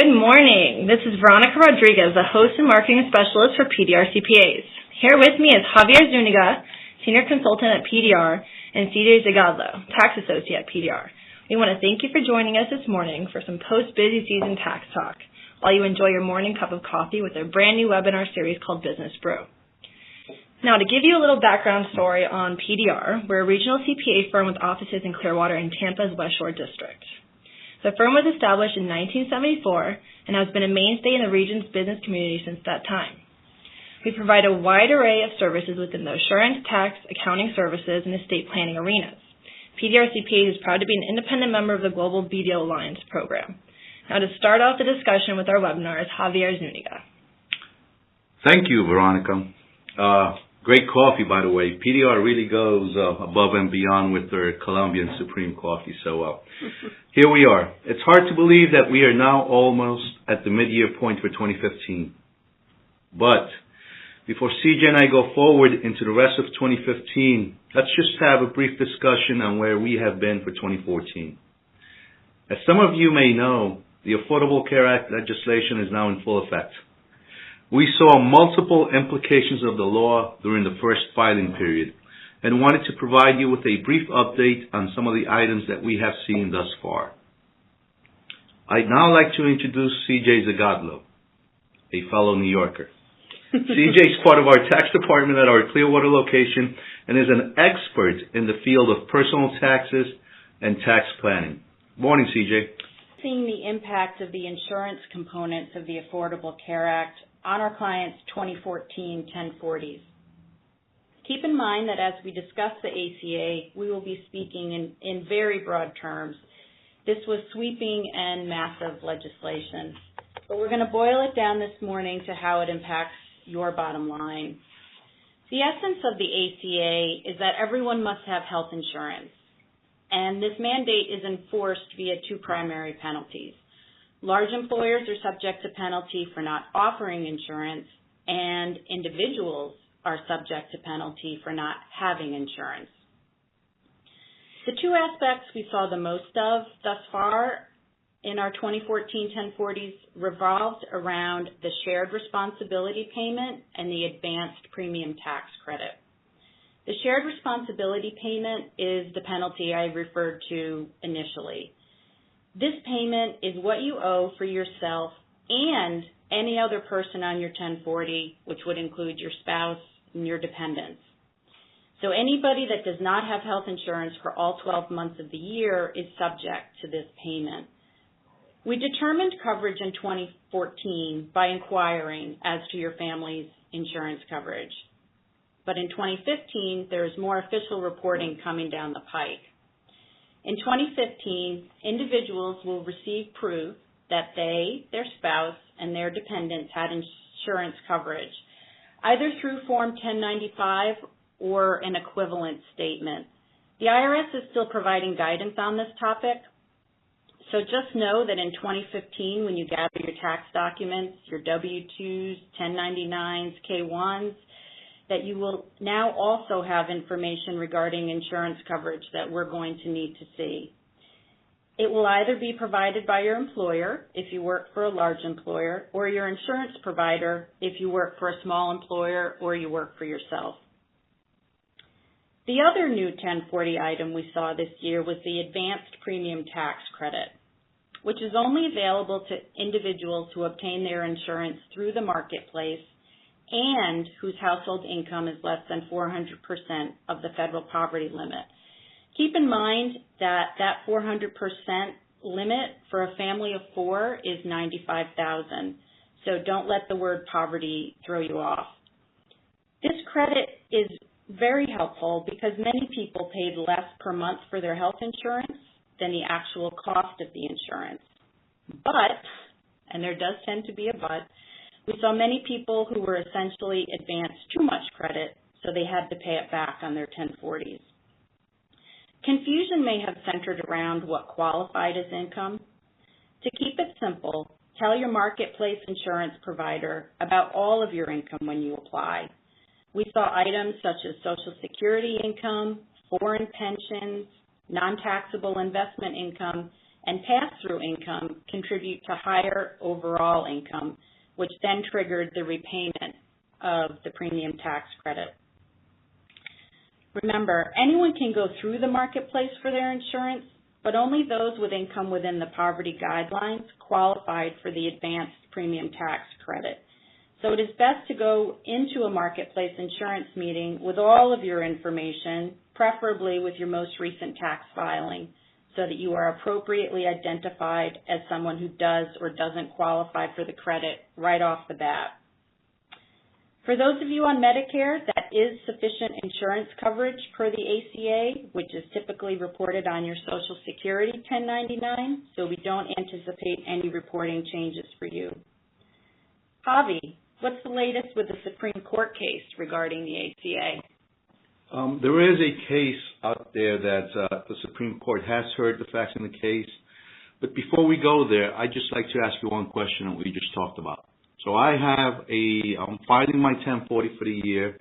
Good morning. This is Veronica Rodriguez, the host and marketing specialist for pdr-cpas. Here with me is Javier Zuniga, senior consultant at PDR, and CJ Zagadlo, tax associate at PDR. We want to thank you for joining us this morning for some post-busy season tax talk while you enjoy your morning cup of coffee with a brand new webinar series called Business Brew. Now, to give you a little background story on PDR, we're a regional CPA firm with offices in Clearwater and Tampa's West Shore District. The firm was established in 1974 and has been a mainstay in the region's business community since that time. We provide a wide array of services within the assurance, tax, accounting services, and estate planning arenas. PDR-cpa is proud to be an independent member of the Global BDO Alliance program. Now, to start off the discussion with our webinar is Javier Zuniga. Thank you, Veronica. Great coffee, by the way. PDR really goes above and beyond with their Colombian Supreme coffee. So here we are. It's hard to believe that we are now almost at the mid-year point for 2015. But before CJ and I go forward into the rest of 2015, let's just have a brief discussion on where we have been for 2014. As some of you may know, the Affordable Care Act legislation is now in full effect. We saw multiple implications of the law during the first filing period and wanted to provide you with a brief update on some of the items that we have seen thus far. I'd now like to introduce CJ Zagadlo, a fellow New Yorker. CJ is part of our tax department at our Clearwater location and is an expert in the field of personal taxes and tax planning. Morning, CJ. Seeing the impact of the insurance components of the Affordable Care Act on our clients' 2014 1040s. Keep in mind that as we discuss the ACA, we will be speaking in very broad terms. This was sweeping and massive legislation, but we're going to boil it down this morning to how it impacts your bottom line. The essence of the ACA is that everyone must have health insurance, and this mandate is enforced via two primary penalties. Large employers are subject to penalty for not offering insurance, and individuals are subject to penalty for not having insurance. The two aspects we saw the most of thus far in our 2014 1040s revolved around the shared responsibility payment and the advanced premium tax credit. The shared responsibility payment is the penalty I referred to initially. This payment is what you owe for yourself and any other person on your 1040, which would include your spouse and your dependents. So anybody that does not have health insurance for all 12 months of the year is subject to this payment. We determined coverage in 2014 by inquiring as to your family's insurance coverage. But in 2015, there is more official reporting coming down the pike. In 2015, individuals will receive proof that they, their spouse, and their dependents had insurance coverage, either through Form 1095 or an equivalent statement. The IRS is still providing guidance on this topic, so just know that in 2015, when you gather your tax documents, your W-2s, 1099s, K-1s, that you will now also have information regarding insurance coverage that we're going to need to see. It will either be provided by your employer if you work for a large employer, or your insurance provider if you work for a small employer or you work for yourself. The other new 1040 item we saw this year was the advanced premium tax credit, which is only available to individuals who obtain their insurance through the marketplace and whose household income is less than 400% of the federal poverty limit. Keep in mind that 400% limit for a family of four is $95,000, so don't let the word poverty throw you off. This credit is very helpful because many people paid less per month for their health insurance than the actual cost of the insurance. But, and there does tend to be a but, we saw many people who were essentially advanced too much credit, so they had to pay it back on their 1040s. Confusion may have centered around what qualified as income. To keep it simple, tell your marketplace insurance provider about all of your income when you apply. We saw items such as Social Security income, foreign pensions, non-taxable investment income, and pass-through income contribute to higher overall income, which then triggered the repayment of the premium tax credit. Remember, anyone can go through the marketplace for their insurance, but only those with income within the poverty guidelines qualified for the advanced premium tax credit. So it is best to go into a marketplace insurance meeting with all of your information, preferably with your most recent tax filing, so that you are appropriately identified as someone who does or doesn't qualify for the credit right off the bat. For those of you on Medicare, that is sufficient insurance coverage per the ACA, which is typically reported on your Social Security 1099, so we don't anticipate any reporting changes for you. Javi, what's the latest with the Supreme Court case regarding the ACA? There is a case out there that the Supreme Court has heard the facts in the case. But before we go there, I'd just like to ask you one question that we just talked about. So I'm filing my 1040 for the year.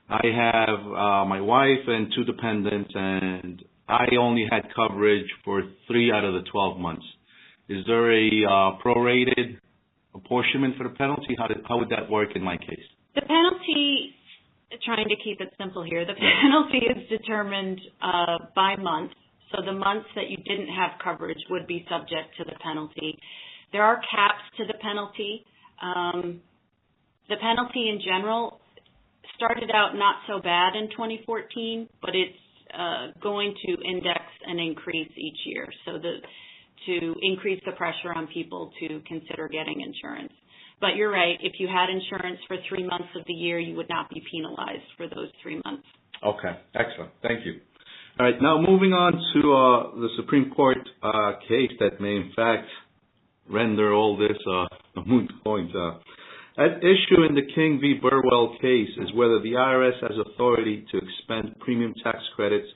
I have my wife and 2 dependents, and I only had coverage for 3 out of the 12 months. Is there a prorated apportionment for the penalty? How would that work in my case? The penalty, trying to keep it simple here, the penalty is determined by month. So the months that you didn't have coverage would be subject to the penalty. There are caps to the penalty. The penalty in general started out not so bad in 2014, but it's going to index and increase each year, so to increase the pressure on people to consider getting insurance. But you're right, if you had insurance for 3 months of the year, you would not be penalized for those 3 months. Okay, excellent. Thank you. All right, now moving on to the Supreme Court case that may in fact render all this a moot point. At issue in the King v. Burwell case is whether the IRS has authority to expend premium tax credits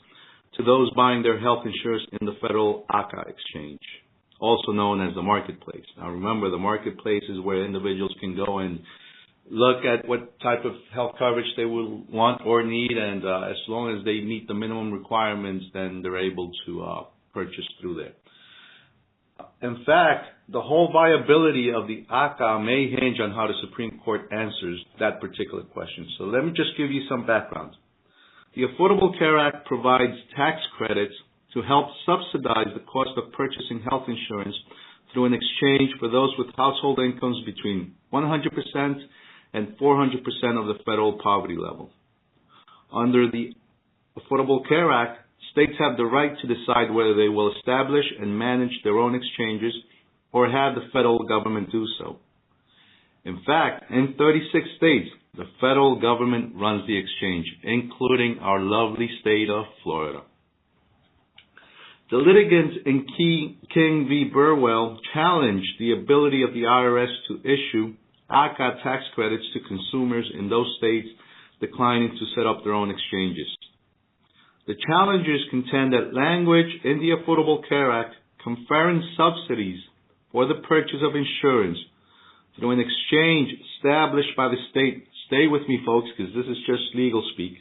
to those buying their health insurance in the federal ACA exchange, also known as the marketplace. Now remember, the marketplace is where individuals can go and look at what type of health coverage they will want or need, and as long as they meet the minimum requirements, then they're able to purchase through there. In fact, the whole viability of the ACA may hinge on how the Supreme Court answers that particular question. So let me just give you some background. The Affordable Care Act provides tax credits to help subsidize the cost of purchasing health insurance through an exchange for those with household incomes between 100% and 400% of the federal poverty level. Under the Affordable Care Act, states have the right to decide whether they will establish and manage their own exchanges or have the federal government do so. In fact, in 36 states, the federal government runs the exchange, including our lovely state of Florida. The litigants in King v. Burwell challenged the ability of the IRS to issue ACA tax credits to consumers in those states declining to set up their own exchanges. The challengers contend that language in the Affordable Care Act conferring subsidies for the purchase of insurance through an exchange established by the state, stay with me folks because this is just legal speak,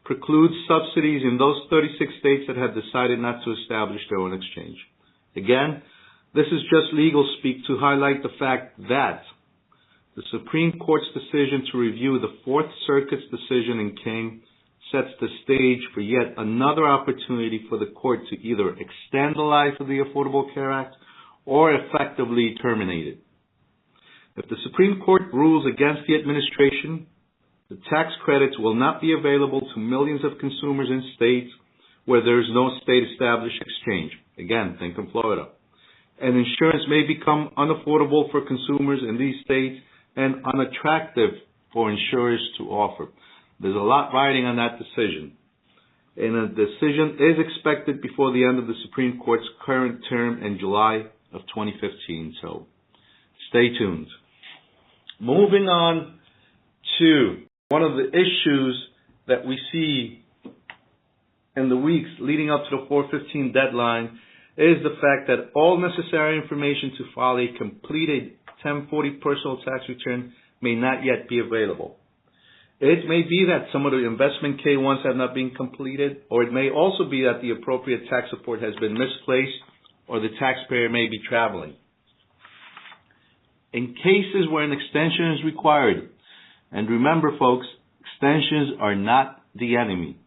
precludes subsidies in those 36 states that have decided not to establish their own exchange. Again, this is just legal speak to highlight the fact that the Supreme Court's decision to review the Fourth Circuit's decision in King sets the stage for yet another opportunity for the court to either extend the life of the Affordable Care Act or effectively terminate it. If the Supreme Court rules against the administration, the tax credits will not be available to millions of consumers in states where there is no state-established exchange. Again, think of Florida. And insurance may become unaffordable for consumers in these states and unattractive for insurers to offer. There's a lot riding on that decision. And a decision is expected before the end of the Supreme Court's current term in July of 2015. So stay tuned. Moving on to one of the issues that we see in the weeks leading up to the 4/15 deadline is the fact that all necessary information to file a completed 1040 personal tax return may not yet be available. It may be that some of the investment K-1s have not been completed, or it may also be that the appropriate tax support has been misplaced or the taxpayer may be traveling. In cases where an extension is required, and remember folks, extensions are not the enemy.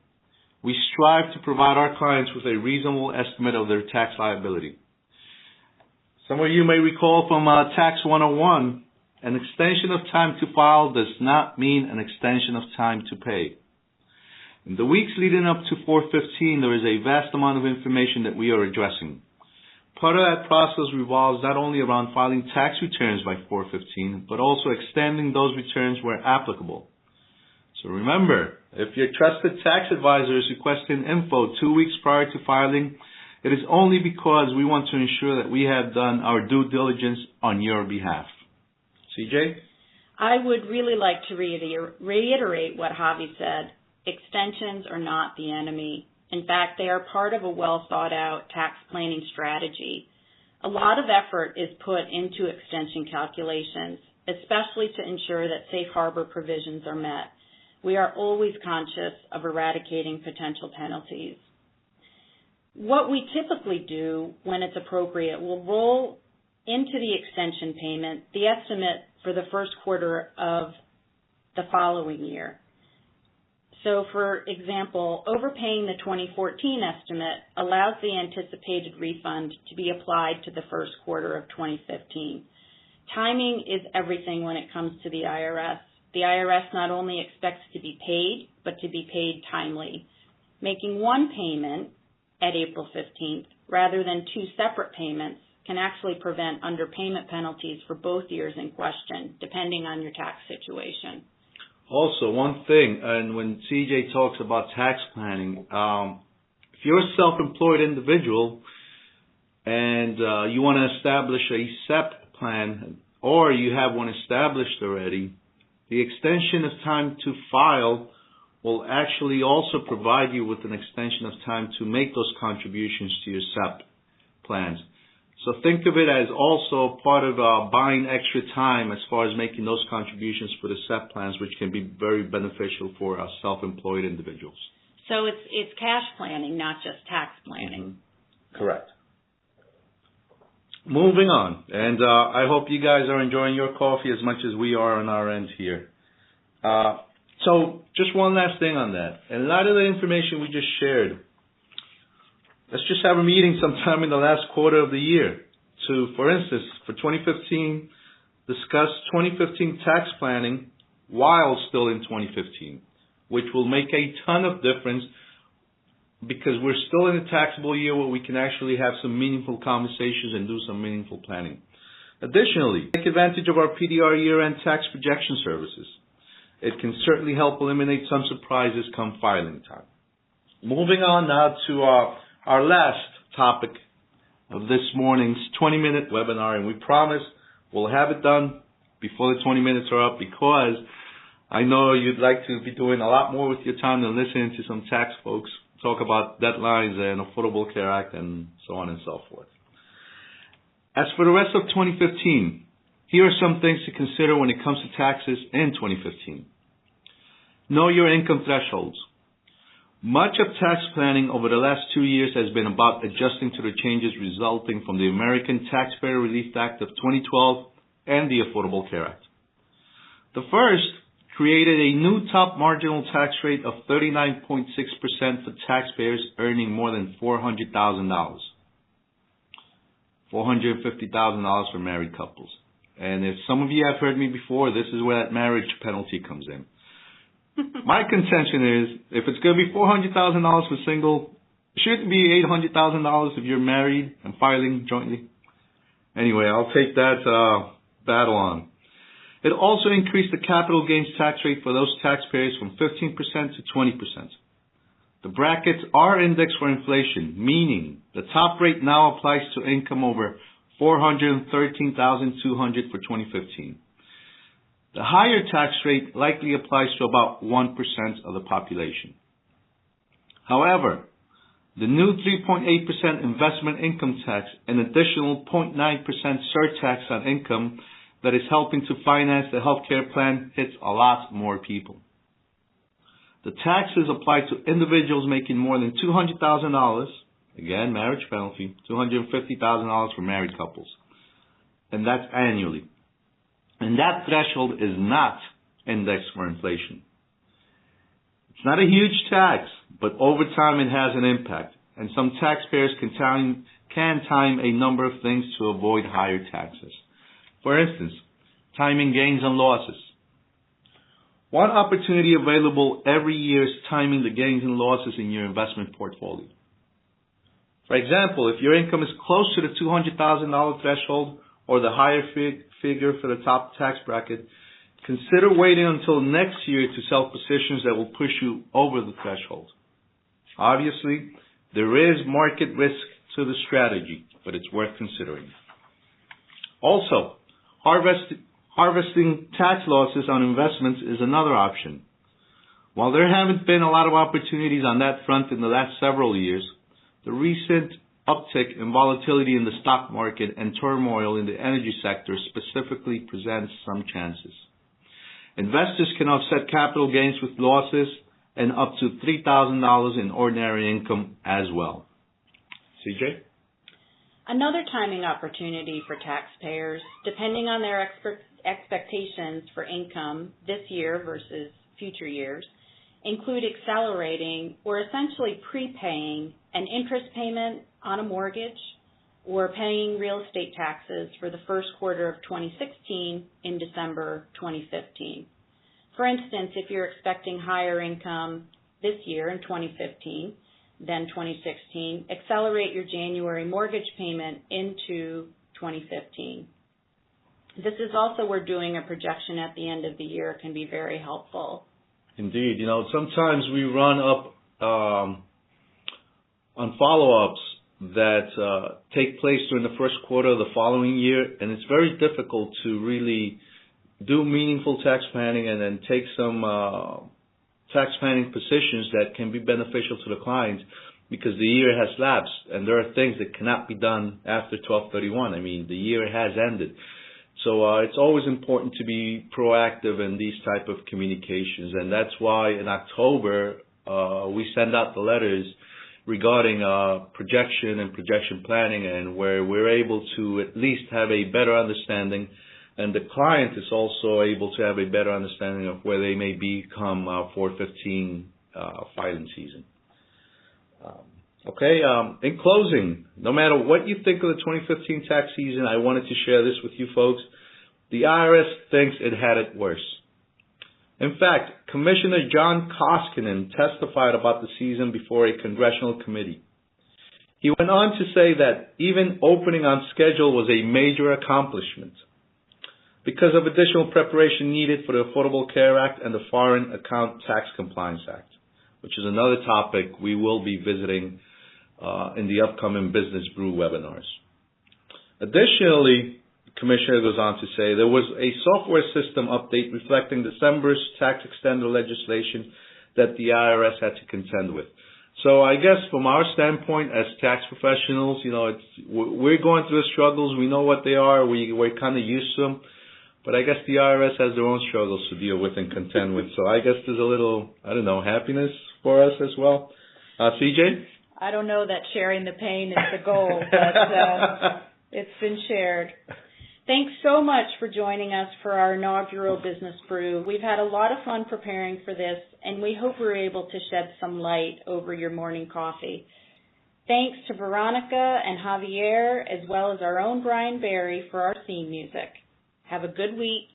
We strive to provide our clients with a reasonable estimate of their tax liability. Some of you may recall from Tax 101, an extension of time to file does not mean an extension of time to pay. In the weeks leading up to 4/15, there is a vast amount of information that we are addressing. Part of that process revolves not only around filing tax returns by 4/15, but also extending those returns where applicable. So remember, if your trusted tax advisor is requesting info 2 weeks prior to filing, it is only because we want to ensure that we have done our due diligence on your behalf. CJ? I would really like to reiterate what Javi said. Extensions are not the enemy. In fact, they are part of a well-thought-out tax planning strategy. A lot of effort is put into extension calculations, especially to ensure that safe harbor provisions are met. We are always conscious of eradicating potential penalties. What we typically do when it's appropriate, we'll roll into the extension payment the estimate for the first quarter of the following year. So, for example, overpaying the 2014 estimate allows the anticipated refund to be applied to the first quarter of 2015. Timing is everything when it comes to the IRS. The IRS not only expects to be paid, but to be paid timely. Making one payment at April 15th rather than two separate payments can actually prevent underpayment penalties for both years in question, depending on your tax situation. Also, one thing, and when CJ talks about tax planning, if you're a self-employed individual and you want to establish a SEP plan, or you have one established already, the extension of time to file will actually also provide you with an extension of time to make those contributions to your SEP plans. So think of it as also part of buying extra time as far as making those contributions for the SEP plans, which can be very beneficial for self-employed individuals. So it's cash planning, not just tax planning. Mm-hmm. Correct. Moving on, and I hope you guys are enjoying your coffee as much as we are on our end here. So just one last thing on that. In light of the information we just shared, let's just have a meeting sometime in the last quarter of the year to, for instance, for 2015, discuss 2015 tax planning while still in 2015, which will make a ton of difference because we're still in a taxable year where we can actually have some meaningful conversations and do some meaningful planning. Additionally, take advantage of our PDR year-end tax projection services. It can certainly help eliminate some surprises come filing time. Moving on now to our last topic of this morning's 20-minute webinar, and we promise we'll have it done before the 20 minutes are up because I know you'd like to be doing a lot more with your time than listening to some tax folks talk about deadlines and Affordable Care Act and so on and so forth. As for the rest of 2015, here are some things to consider when it comes to taxes in 2015. Know your income thresholds. Much of tax planning over the last 2 years has been about adjusting to the changes resulting from the American Taxpayer Relief Act of 2012 and the Affordable Care Act. The first created a new top marginal tax rate of 39.6% for taxpayers earning more than $400,000. $450,000 for married couples. And if some of you have heard me before, this is where that marriage penalty comes in. My contention is, if it's going to be $400,000 for single, should it be $800,000 if you're married and filing jointly? Anyway, I'll take that battle on. It also increased the capital gains tax rate for those taxpayers from 15% to 20%. The brackets are indexed for inflation, meaning the top rate now applies to income over $413,200 for 2015. The higher tax rate likely applies to about 1% of the population. However, the new 3.8% investment income tax and additional 0.9% surtax on income that is helping to finance the healthcare plan hits a lot more people. The taxes apply to individuals making more than $200,000 Again, marriage penalty, $250,000 for married couples. And that's annually. And that threshold is not indexed for inflation. It's not a huge tax, but over time it has an impact. And some taxpayers can time a number of things to avoid higher taxes. For instance, timing gains and losses. One opportunity available every year is timing the gains and losses in your investment portfolio. For example, if your income is close to the $200,000 threshold or the higher figure for the top tax bracket, consider waiting until next year to sell positions that will push you over the threshold. Obviously, there is market risk to the strategy, but it's worth considering. Also, harvesting tax losses on investments is another option. While there haven't been a lot of opportunities on that front in the last several years, the recent uptick in volatility in the stock market and turmoil in the energy sector specifically presents some chances. Investors can offset capital gains with losses and up to $3,000 in ordinary income as well. CJ? Another timing opportunity for taxpayers, depending on their expectations for income this year versus future years, include accelerating or essentially prepaying an interest payment on a mortgage or paying real estate taxes for the first quarter of 2016 in December 2015. For instance, if you're expecting higher income this year in 2015 than 2016, accelerate your January mortgage payment into 2015. This is also where doing a projection at the end of the year can be very helpful. Indeed. Sometimes we run up on follow-ups that take place during the first quarter of the following year, and it's very difficult to really do meaningful tax planning and then take some tax planning positions that can be beneficial to the client because the year has lapsed and there are things that cannot be done after 12/31. I mean, the year has ended. So it's always important to be proactive in these type of communications, and that's why in October we send out the letters regarding projection and projection planning, and where we're able to at least have a better understanding, and the client is also able to have a better understanding of where they may be come 415 filing season. In closing, no matter what you think of the 2015 tax season, I wanted to share this with you folks. The IRS thinks it had it worse. In fact, Commissioner John Koskinen testified about the season before a congressional committee. He went on to say that even opening on schedule was a major accomplishment because of additional preparation needed for the Affordable Care Act and the Foreign Account Tax Compliance Act, which is another topic we will be visiting in the upcoming Business Brew webinars. Additionally, the Commissioner goes on to say there was a software system update reflecting December's tax extender legislation that the IRS had to contend with. So I guess from our standpoint as tax professionals, we're going through the struggles. We know what they are. We're kind of used to them. But I guess the IRS has their own struggles to deal with and contend with. So I guess there's a little, happiness for us as well. CJ? I don't know that sharing the pain is the goal, but it's been shared. Thanks so much for joining us for our inaugural Business Brew. We've had a lot of fun preparing for this, and we hope we're able to shed some light over your morning coffee. Thanks to Veronica and Javier, as well as our own Brian Barry for our theme music. Have a good week.